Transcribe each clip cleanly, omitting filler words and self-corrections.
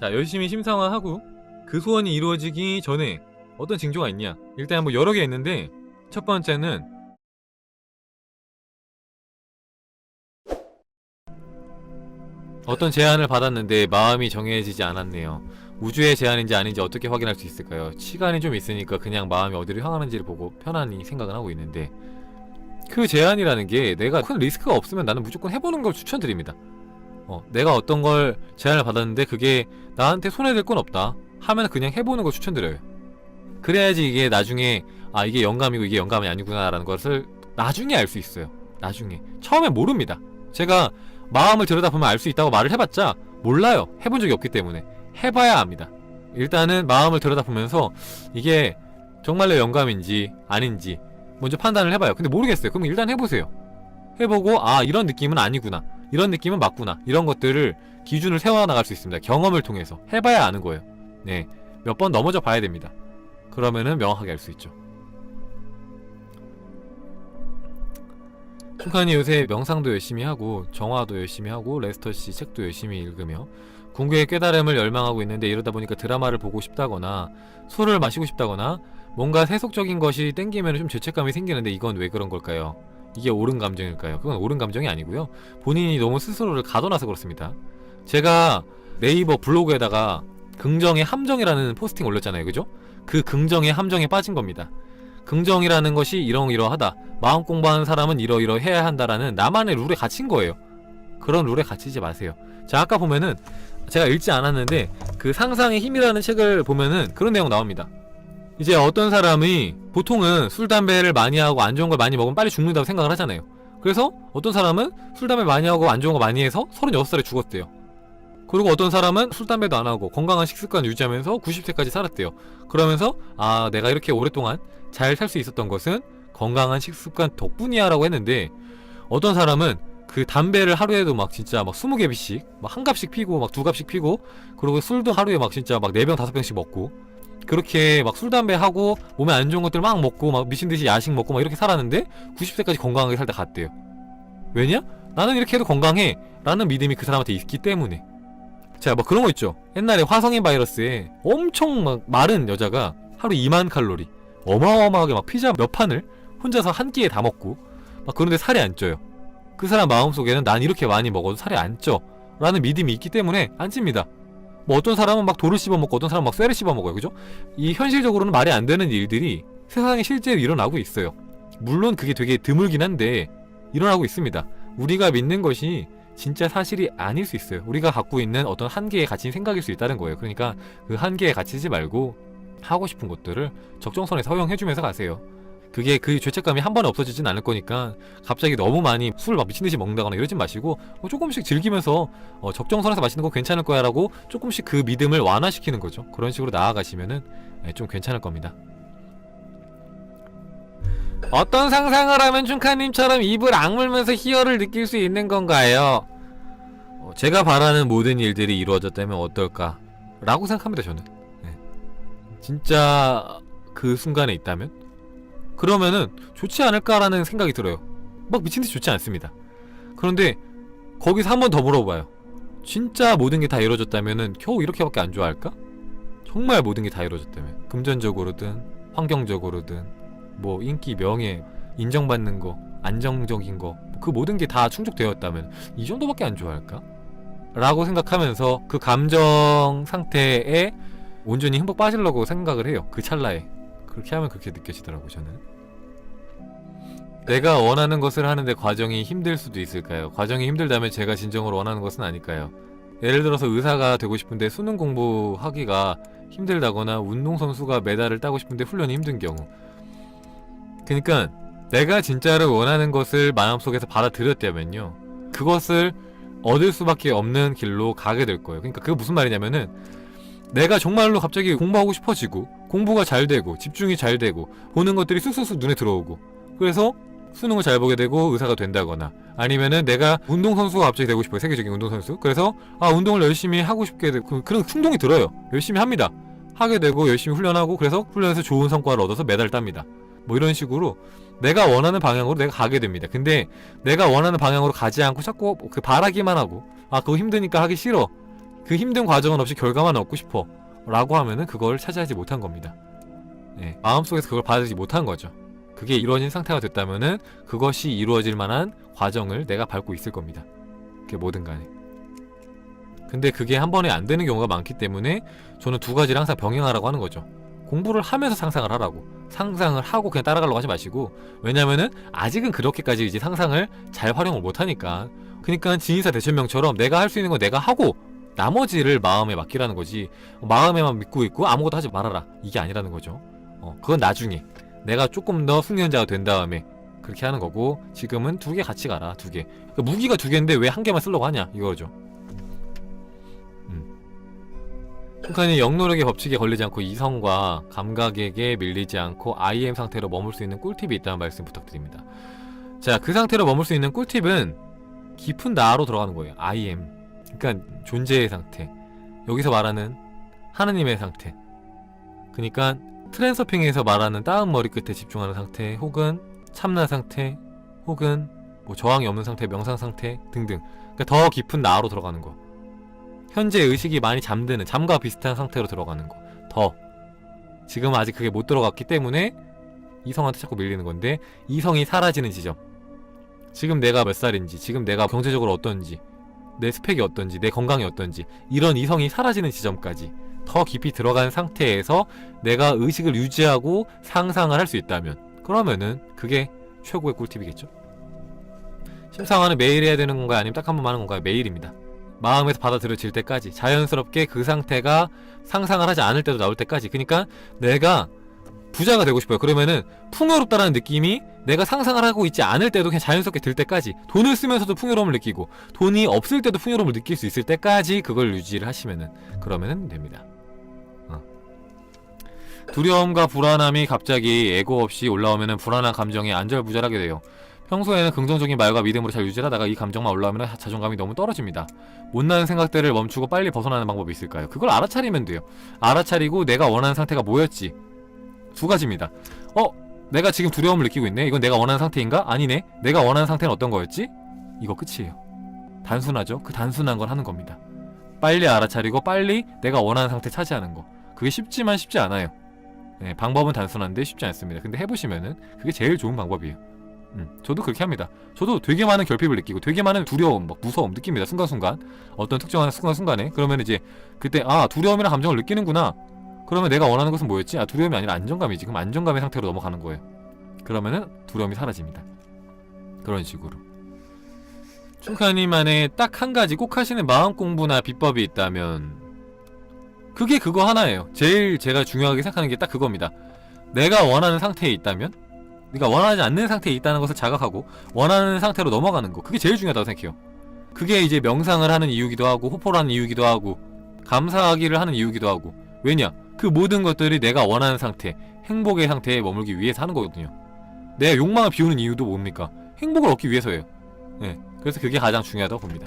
자, 열심히 심사화하고 그 소원이 이루어지기 전에 어떤 징조가 있냐? 일단 뭐 여러 개 있는데 첫 번째는 어떤 제안을 받았는데 마음이 정해지지 않았네요. 우주의 제안인지 아닌지 어떻게 확인할 수 있을까요? 시간이 좀 있으니까 그냥 마음이 어디로 향하는지를 보고 편안히 생각을 하고 있는데, 그 제안이라는 게 내가 큰 리스크가 없으면 나는 무조건 해보는 걸 추천드립니다. 내가 어떤 걸 제안을 받았는데 그게 나한테 손해될 건 없다 하면 그냥 해보는 걸 추천드려요. 그래야지 이게 나중에 이게 영감이고 이게 영감이 아니구나 라는 것을 나중에 알 수 있어요. 나중에. 처음엔 모릅니다. 제가 마음을 들여다보면 알 수 있다고 말을 해봤자 몰라요. 해본 적이 없기 때문에. 해봐야 압니다. 일단은 마음을 들여다보면서 이게 정말로 영감인지 아닌지 먼저 판단을 해봐요. 근데 모르겠어요. 그럼 일단 해보세요. 해보고 이런 느낌은 아니구나, 이런 느낌은 맞구나, 이런 것들을 기준을 세워나갈 수 있습니다. 경험을 통해서 해봐야 아는 거예요. 네, 몇 번 넘어져 봐야 됩니다. 그러면은 명확하게 알 수 있죠. 춘칸이 요새 명상도 열심히 하고 정화도 열심히 하고 레스터씨 책도 열심히 읽으며 궁극의 깨달음을 열망하고 있는데, 이러다 보니까 드라마를 보고 싶다거나 술을 마시고 싶다거나 뭔가 세속적인 것이 땡기면 좀 죄책감이 생기는데, 이건 왜 그런 걸까요? 이게 옳은 감정일까요? 그건 옳은 감정이 아니고요, 본인이 너무 스스로를 가둬놔서 그렇습니다. 제가 네이버 블로그에다가 긍정의 함정이라는 포스팅 올렸잖아요, 그죠? 그 긍정의 함정에 빠진 겁니다. 긍정이라는 것이 이러이러하다, 마음 공부하는 사람은 이러이러해야 한다라는 나만의 룰에 갇힌 거예요. 그런 룰에 갇히지 마세요. 자, 아까 보면은 제가 읽지 않았는데 그 상상의 힘이라는 책을 보면은 그런 내용 나옵니다. 이제 어떤 사람이 보통은 술, 담배를 많이 하고 안 좋은 걸 많이 먹으면 빨리 죽는다고 생각을 하잖아요. 그래서 어떤 사람은 술, 담배 많이 하고 안 좋은 거 많이 해서 36살에 죽었대요. 그리고 어떤 사람은 술, 담배도 안 하고 건강한 식습관 유지하면서 90세까지 살았대요. 그러면서 내가 이렇게 오랫동안 잘 살 수 있었던 것은 건강한 식습관 덕분이야 라고 했는데, 어떤 사람은 그 담배를 하루에도 막 진짜 막 20개씩 막 한 갑씩 피고 막 두 갑씩 피고, 그리고 술도 하루에 막 진짜 막 4병 5병씩 먹고, 그렇게 막 술, 담배 하고 몸에 안 좋은 것들 막 먹고 막 미친듯이 야식 먹고 막 이렇게 살았는데 90세까지 건강하게 살다 갔대요. 왜냐? 나는 이렇게 해도 건강해 라는 믿음이 그 사람한테 있기 때문에. 자, 뭐 그런 거 있죠. 옛날에 화성인 바이러스에 엄청 막 마른 여자가 하루 2만 칼로리 어마어마하게 막 피자 몇 판을 혼자서 한 끼에 다 먹고 막 그런데 살이 안 쪄요. 그 사람 마음속에는 난 이렇게 많이 먹어도 살이 안 쪄 라는 믿음이 있기 때문에 안 찝니다. 뭐 어떤 사람은 막 돌을 씹어먹고 어떤 사람은 막 쇠를 씹어먹어요. 그죠? 이 현실적으로는 말이 안 되는 일들이 세상에 실제로 일어나고 있어요. 물론 그게 되게 드물긴 한데 일어나고 있습니다. 우리가 믿는 것이 진짜 사실이 아닐 수 있어요. 우리가 갖고 있는 어떤 한계에 갇힌 생각일 수 있다는 거예요. 그러니까 그 한계에 갇히지 말고 하고 싶은 것들을 적정선에 허용해주면서 가세요. 그게 그 죄책감이 한 번에 없어지진 않을 거니까 갑자기 너무 많이 술 막 미친듯이 먹는다거나 이러진 마시고 조금씩 즐기면서 적정선에서 마시는 거 괜찮을 거야 라고 조금씩 그 믿음을 완화시키는 거죠. 그런 식으로 나아가시면은 좀 괜찮을 겁니다. 어떤 상상을 하면 춘카님처럼 입을 악물면서 희열을 느낄 수 있는 건가요? 제가 바라는 모든 일들이 이루어졌다면 어떨까? 라고 생각합니다, 저는. 네. 진짜 그 순간에 있다면? 그러면은 좋지 않을까라는 생각이 들어요. 막 미친듯이 좋지 않습니다. 그런데 거기서 한 번 더 물어봐요. 진짜 모든 게 다 이루어졌다면은 겨우 이렇게밖에 안 좋아할까? 정말 모든 게 다 이루어졌다면, 금전적으로든 환경적으로든 뭐 인기, 명예, 인정받는 거, 안정적인 거, 그 모든 게 다 충족되었다면 이 정도밖에 안 좋아할까? 라고 생각하면서 그 감정 상태에 온전히 흠뻑 빠지려고 생각을 해요. 그 찰나에. 그렇게 하면 그렇게 느껴지더라고요, 저는. 내가 원하는 것을 하는데 과정이 힘들 수도 있을까요? 과정이 힘들다면 제가 진정으로 원하는 것은 아닐까요? 예를 들어서 의사가 되고 싶은데 수능 공부하기가 힘들다거나 운동선수가 메달을 따고 싶은데 훈련이 힘든 경우, 그러니까 내가 진짜로 원하는 것을 마음속에서 받아들였다면요, 그것을 얻을 수밖에 없는 길로 가게 될 거예요. 그러니까 그게 무슨 말이냐면은, 내가 정말로 갑자기 공부하고 싶어지고 공부가 잘 되고 집중이 잘 되고 보는 것들이 쑥쑥쑥 눈에 들어오고, 그래서 수능을 잘 보게 되고 의사가 된다거나, 아니면은 내가 운동선수가 갑자기 되고 싶어요. 세계적인 운동선수. 그래서 운동을 열심히 하고 싶게 되고 그런 충동이 들어요. 열심히 합니다. 하게 되고 열심히 훈련하고, 그래서 훈련에서 좋은 성과를 얻어서 메달을 땁니다. 뭐 이런 식으로 내가 원하는 방향으로 내가 가게 됩니다. 근데 내가 원하는 방향으로 가지 않고 자꾸 그 바라기만 하고 그거 힘드니까 하기 싫어 그 힘든 과정은 없이 결과만 얻고 싶어 라고 하면은 그걸 차지하지 못한 겁니다. 네, 마음속에서 그걸 받아들이지 못한 거죠. 그게 이루어진 상태가 됐다면은 그것이 이루어질 만한 과정을 내가 밟고 있을 겁니다. 그게 뭐든 간에. 근데 그게 한 번에 안 되는 경우가 많기 때문에 저는 두 가지를 항상 병행하라고 하는 거죠. 공부를 하면서 상상을 하라고. 상상을 하고 그냥 따라가려고 하지 마시고, 왜냐면은 아직은 그렇게까지 이제 상상을 잘 활용을 못하니까. 그러니까 진의사 대천명처럼 내가 할 수 있는 건 내가 하고 나머지를 마음에 맡기라는 거지, 마음에만 믿고 있고 아무것도 하지 말아라, 이게 아니라는 거죠. 그건 나중에 내가 조금 더 숙련자가 된 다음에 그렇게 하는 거고, 지금은 두 개 같이 가라. 두 개. 그러니까 무기가 두 개인데 왜 한 개만 쓰려고 하냐 이거죠. 춘칸이 영노력의 법칙에 걸리지 않고 이성과 감각에게 밀리지 않고 IM 상태로 머물 수 있는 꿀팁이 있다는 말씀 부탁드립니다. 자, 그 상태로 머물 수 있는 꿀팁은 깊은 나로 들어가는 거예요. IM. 그러니까 존재의 상태. 여기서 말하는 하느님의 상태. 그러니까 트랜서핑에서 말하는 따은 머리 끝에 집중하는 상태, 혹은 참나 상태, 혹은 뭐 저항이 없는 상태, 명상 상태 등등. 그러니까 더 깊은 나로 들어가는 거. 현재 의식이 많이 잠드는, 잠과 비슷한 상태로 들어가는 거. 더. 지금 아직 그게 못 들어갔기 때문에 이성한테 자꾸 밀리는 건데, 이성이 사라지는 지점. 지금 내가 몇 살인지, 지금 내가 경제적으로 어떤지, 내 스펙이 어떤지, 내 건강이 어떤지, 이런 이성이 사라지는 지점까지 더 깊이 들어간 상태에서 내가 의식을 유지하고 상상을 할 수 있다면, 그러면은 그게 최고의 꿀팁이겠죠. 심상화는 매일 해야 되는 건가요? 아니면 딱 한 번만 하는 건가요? 매일입니다. 마음에서 받아들여질 때까지, 자연스럽게 그 상태가 상상을 하지 않을 때도 나올 때까지. 그러니까 내가 부자가 되고 싶어요. 그러면은 풍요롭다라는 느낌이 내가 상상을 하고 있지 않을 때도 그냥 자연스럽게 들 때까지, 돈을 쓰면서도 풍요로움을 느끼고 돈이 없을 때도 풍요로움을 느낄 수 있을 때까지 그걸 유지를 하시면은, 그러면은 됩니다. 두려움과 불안함이 갑자기 예고 없이 올라오면은 불안한 감정이 안절부절하게 돼요. 평소에는 긍정적인 말과 믿음으로 잘 유지하다가 이 감정만 올라오면 자존감이 너무 떨어집니다. 못나는 생각들을 멈추고 빨리 벗어나는 방법이 있을까요? 그걸 알아차리면 돼요. 알아차리고 내가 원하는 상태가 뭐였지? 두 가지입니다. 내가 지금 두려움을 느끼고 있네? 이건 내가 원하는 상태인가? 아니네. 내가 원하는 상태는 어떤 거였지? 이거 끝이에요. 단순하죠? 그 단순한 걸 하는 겁니다. 빨리 알아차리고 빨리 내가 원하는 상태 차지하는 거. 그게 쉽지만 쉽지 않아요. 네, 방법은 단순한데 쉽지 않습니다. 근데 해보시면은 그게 제일 좋은 방법이에요. 저도 그렇게 합니다. 저도 되게 많은 결핍을 느끼고 되게 많은 두려움, 막 무서움 느낍니다. 순간순간. 어떤 특정한 순간순간에. 그러면 이제 그때 두려움이라는 감정을 느끼는구나. 그러면 내가 원하는 것은 뭐였지? 두려움이 아니라 안정감이지. 그럼 안정감의 상태로 넘어가는 거예요. 그러면은 두려움이 사라집니다. 그런 식으로. 춘카님만의 딱 한 가지 꼭 하시는 마음 공부나 비법이 있다면 그게 그거 하나예요. 제일 제가 중요하게 생각하는 게 딱 그겁니다. 내가 원하는 상태에 있다면, 네가 원하지 않는 상태에 있다는 것을 자각하고 원하는 상태로 넘어가는 거, 그게 제일 중요하다고 생각해요. 그게 이제 명상을 하는 이유기도 하고, 호포를 하는 이유기도 하고, 감사하기를 하는 이유기도 하고. 왜냐? 그 모든 것들이 내가 원하는 상태, 행복의 상태에 머물기 위해서 하는 거거든요. 내가 욕망을 비우는 이유도 뭡니까? 행복을 얻기 위해서예요. 네, 그래서 그게 가장 중요하다고 봅니다.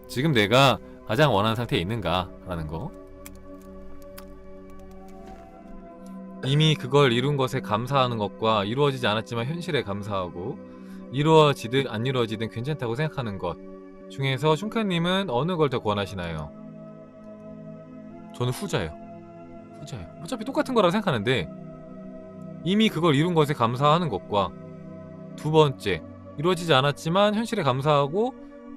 지금 내가 가장 원하는 상태에 있는가 라는 거. 이미 그걸 이룬 것에 감사하는 것과 이루어지지 않았지만 현실에 감사하고, 이루어지든 안 이루어지든 괜찮다고 생각하는 것 중에서 슌카님은 어느 걸 더 권하시나요? 저는 후자예요. 어차피 똑같은 거라고 생각하는데, 이미 그걸 이룬 것에 감사하는 것과, 두 번째, 이루어지지 않았지만 현실에 감사하고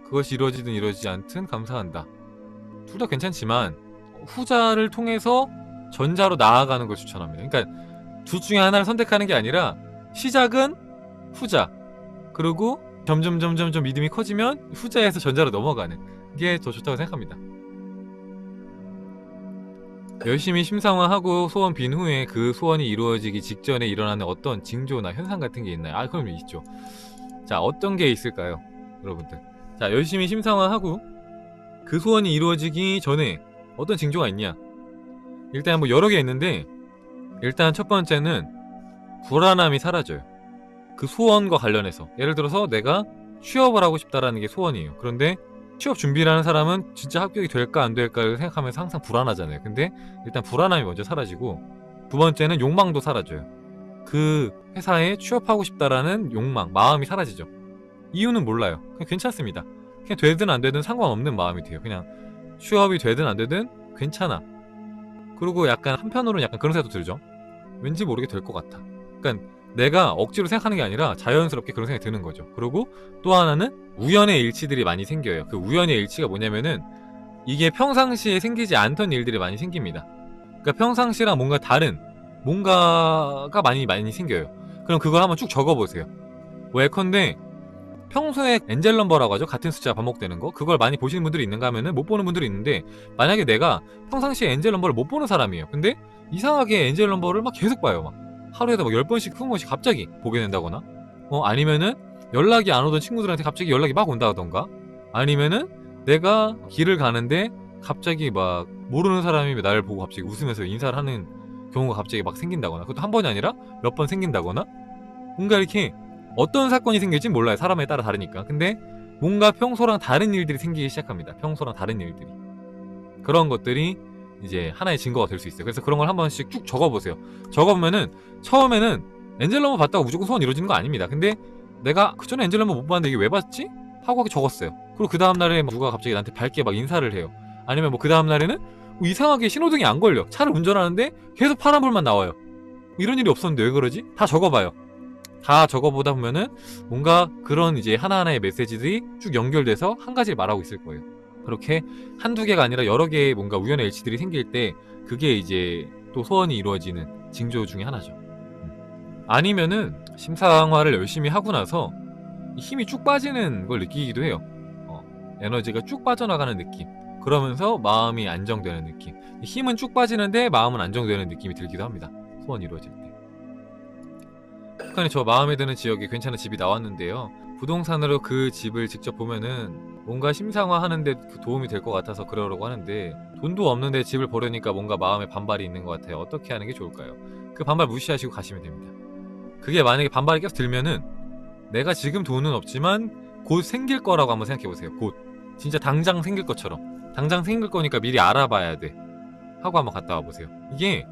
그것이 이루어지든 이루어지지 않든 감사한다. 둘 다 괜찮지만 후자를 통해서 전자로 나아가는 걸 추천합니다. 그러니까 둘 중에 하나를 선택하는 게 아니라 시작은 후자, 그리고 점점 믿음이 커지면 후자에서 전자로 넘어가는 게 더 좋다고 생각합니다. 열심히 심상화하고 소원 빈 후에 그 소원이 이루어지기 직전에 일어나는 어떤 징조나 현상 같은 게 있나요? 그럼 있죠. 자, 어떤 게 있을까요, 여러분들? 자, 열심히 심상화하고 그 소원이 이루어지기 전에 어떤 징조가 있냐? 일단 뭐 여러 개 있는데, 일단 첫 번째는 불안함이 사라져요. 그 소원과 관련해서. 예를 들어서 내가 취업을 하고 싶다라는 게 소원이에요. 그런데 취업 준비를 하는 사람은 진짜 합격이 될까 안 될까를 생각하면서 항상 불안하잖아요. 근데 일단 불안함이 먼저 사라지고, 두 번째는 욕망도 사라져요. 그 회사에 취업하고 싶다라는 욕망, 마음이 사라지죠. 이유는 몰라요. 그냥 괜찮습니다. 그냥 되든 안 되든 상관없는 마음이 돼요. 그냥 취업이 되든 안 되든 괜찮아. 그리고 약간 한편으로는 약간 그런 생각도 들죠. 왠지 모르게 될 것 같아. 그러니까 내가 억지로 생각하는 게 아니라 자연스럽게 그런 생각이 드는 거죠. 그리고 또 하나는 우연의 일치들이 많이 생겨요. 그 우연의 일치가 뭐냐면은 이게 평상시에 생기지 않던 일들이 많이 생깁니다. 그러니까 평상시랑 뭔가 다른 뭔가가 많이 생겨요. 그럼 그걸 한번 쭉 적어보세요. 뭐 예컨대 평소에 엔젤 넘버라고 하죠. 같은 숫자가 반복되는 거. 그걸 많이 보시는 분들이 있는가 하면은 못 보는 분들이 있는데, 만약에 내가 평상시에 엔젤 넘버를 못 보는 사람이에요. 근데 이상하게 엔젤 넘버를 막 계속 봐요. 막 하루에도 막 10번씩 20번씩 갑자기 보게 된다거나, 아니면은 연락이 안 오던 친구들한테 갑자기 연락이 막 온다던가, 아니면은 내가 길을 가는데 갑자기 막 모르는 사람이 나를 보고 갑자기 웃으면서 인사를 하는 경우가 갑자기 막 생긴다거나, 그것도 한 번이 아니라 몇 번 생긴다거나, 뭔가 이렇게 어떤 사건이 생길진 몰라요. 사람에 따라 다르니까. 근데 뭔가 평소랑 다른 일들이 생기기 시작합니다. 평소랑 다른 일들이. 그런 것들이 이제 하나의 증거가 될 수 있어요. 그래서 그런 걸 한 번씩 쭉 적어보세요. 적어보면은 처음에는 엔젤 넘버 봤다고 무조건 소원 이루어지는 거 아닙니다. 근데 내가 그전에 엔젤 넘버 못 봤는데 이게 왜 봤지? 하고 적었어요. 그리고 그 다음날에 누가 갑자기 나한테 밝게 막 인사를 해요. 아니면 뭐 그 다음날에는 뭐 이상하게 신호등이 안 걸려. 차를 운전하는데 계속 파란불만 나와요. 이런 일이 없었는데 왜 그러지? 다 적어봐요. 다 적어보다 보면은 뭔가 그런 이제 하나하나의 메시지들이 쭉 연결돼서 한 가지를 말하고 있을 거예요. 그렇게 한두 개가 아니라 여러 개의 뭔가 우연의 일치들이 생길 때 그게 이제 또 소원이 이루어지는 징조 중에 하나죠. 아니면은 심상화를 열심히 하고 나서 힘이 쭉 빠지는 걸 느끼기도 해요. 에너지가 쭉 빠져나가는 느낌. 그러면서 마음이 안정되는 느낌. 힘은 쭉 빠지는데 마음은 안정되는 느낌이 들기도 합니다. 소원이 이루어질 때. 북한이 저 마음에 드는 지역에 괜찮은 집이 나왔는데요. 부동산으로 그 집을 직접 보면은 뭔가 심상화하는데 도움이 될 것 같아서 그러려고 하는데, 돈도 없는데 집을 보려니까 뭔가 마음에 반발이 있는 것 같아요. 어떻게 하는 게 좋을까요? 그 반발 무시하시고 가시면 됩니다. 그게 만약에 반발이 계속 들면은 내가 지금 돈은 없지만 곧 생길 거라고 한번 생각해보세요. 곧 진짜 당장 생길 것처럼, 당장 생길 거니까 미리 알아봐야 돼 하고 한번 갔다 와보세요. 이게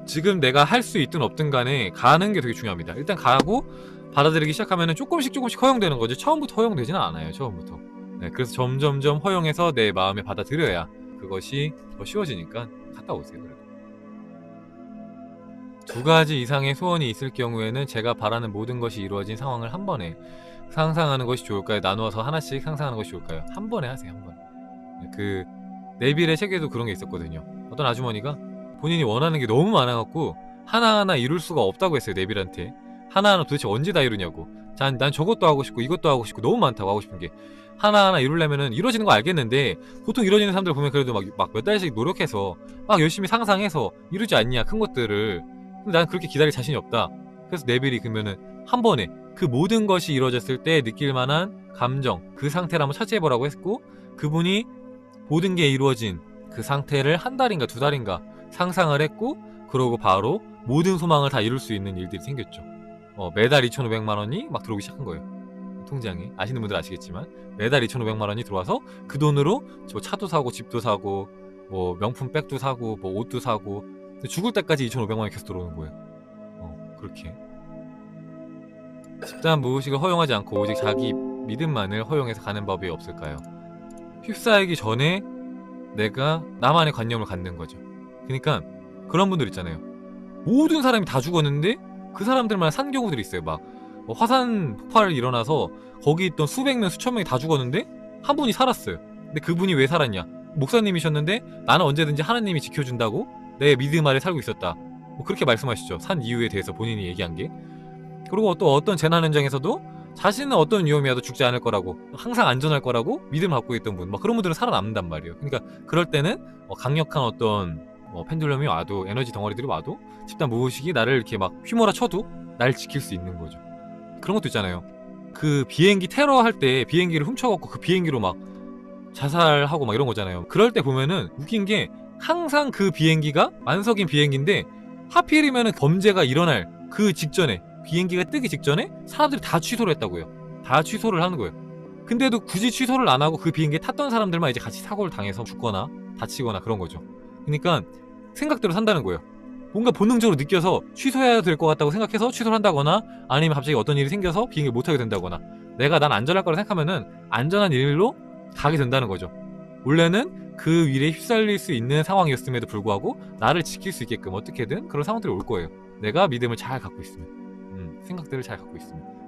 지금 내가 할 수 있든 없든 간에 가는 게 되게 중요합니다. 일단 가고 받아들이기 시작하면 조금씩 허용되는 거지, 처음부터 허용되지는 않아요. 처음부터. 네, 그래서 점점점 허용해서 내 마음에 받아들여야 그것이 더 쉬워지니까 갔다 오세요. 그래도. 2가지 이상의 소원이 있을 경우에는 제가 바라는 모든 것이 이루어진 상황을 한 번에 상상하는 것이 좋을까요? 나누어서 하나씩 상상하는 것이 좋을까요? 한 번에 하세요. 한 번에. 그 네빌의 책에도 그런 게 있었거든요. 어떤 아주머니가 본인이 원하는 게 너무 많아갖고 하나하나 이룰 수가 없다고 했어요. 네빌한테. 하나하나 도대체 언제 다 이루냐고. 난 저것도 하고 싶고 이것도 하고 싶고 너무 많다고, 하고 싶은 게. 하나하나 이루려면은 이루어지는 거 알겠는데, 보통 이루어지는 사람들 보면 그래도 막 몇 달씩 노력해서 막 열심히 상상해서 이루지 않냐, 큰 것들을. 근데 난 그렇게 기다릴 자신이 없다. 그래서 네빌이 그러면은 한 번에 그 모든 것이 이루어졌을 때 느낄 만한 감정, 그 상태를 한번 차지해보라고 했고, 그분이 모든 게 이루어진 그 상태를 한 달인가 2달인가 상상을 했고, 그러고 바로 모든 소망을 다 이룰 수 있는 일들이 생겼죠. 매달 2,500만 원이 막 들어오기 시작한 거예요. 통장에. 아시는 분들 아시겠지만 매달 2,500만 원이 들어와서 그 돈으로 저 차도 사고 집도 사고 뭐 명품 백도 사고 뭐 옷도 사고, 죽을 때까지 2,500만 원이 계속 들어오는 거예요. 그렇게 집단 무의식을 허용하지 않고 오직 자기 믿음만을 허용해서 가는 법이 없을까요? 휩싸이기 전에 내가 나만의 관념을 갖는 거죠. 그러니까 그런 분들 있잖아요. 모든 사람이 다 죽었는데 그 사람들만 산 경우들이 있어요. 막 화산 폭발이 일어나서 거기 있던 수백 명, 수천 명이 다 죽었는데 한 분이 살았어요. 근데 그분이 왜 살았냐? 목사님이셨는데 나는 언제든지 하나님이 지켜준다고 내 믿음 아래 살고 있었다. 뭐 그렇게 말씀하시죠. 산 이유에 대해서 본인이 얘기한 게. 그리고 또 어떤 재난 현장에서도 자신은 어떤 위험이 와도 죽지 않을 거라고, 항상 안전할 거라고 믿음을 갖고 있던 분, 막 그런 분들은 살아남는단 말이에요. 그러니까 그럴 때는 강력한 어떤 펜듈럼이 와도, 에너지 덩어리들이 와도 집단 무의식이 나를 이렇게 막 휘몰아쳐도 날 지킬 수 있는 거죠. 그런 것도 있잖아요. 그 비행기 테러 할 때 비행기를 훔쳐갖고 그 비행기로 막 자살하고 막 이런 거잖아요. 그럴 때 보면은 웃긴 게 항상 그 비행기가 만석인 비행기인데 하필이면은 범죄가 일어날 그 직전에, 비행기가 뜨기 직전에 사람들이 다 취소를 했다고요. 다 취소를 하는 거예요. 근데도 굳이 취소를 안 하고 그 비행기에 탔던 사람들만 이제 같이 사고를 당해서 죽거나 다치거나 그런 거죠. 그러니까 생각대로 산다는 거예요. 뭔가 본능적으로 느껴서 취소해야 될 것 같다고 생각해서 취소를 한다거나, 아니면 갑자기 어떤 일이 생겨서 비행기를 못 타게 된다거나, 난 안전할 거라 생각하면은 안전한 일로 가게 된다는 거죠. 원래는 그 위에 휩쓸릴 수 있는 상황이었음에도 불구하고 나를 지킬 수 있게끔 어떻게든 그런 상황들이 올 거예요. 내가 믿음을 잘 갖고 있으면, 생각들을 잘 갖고 있으면.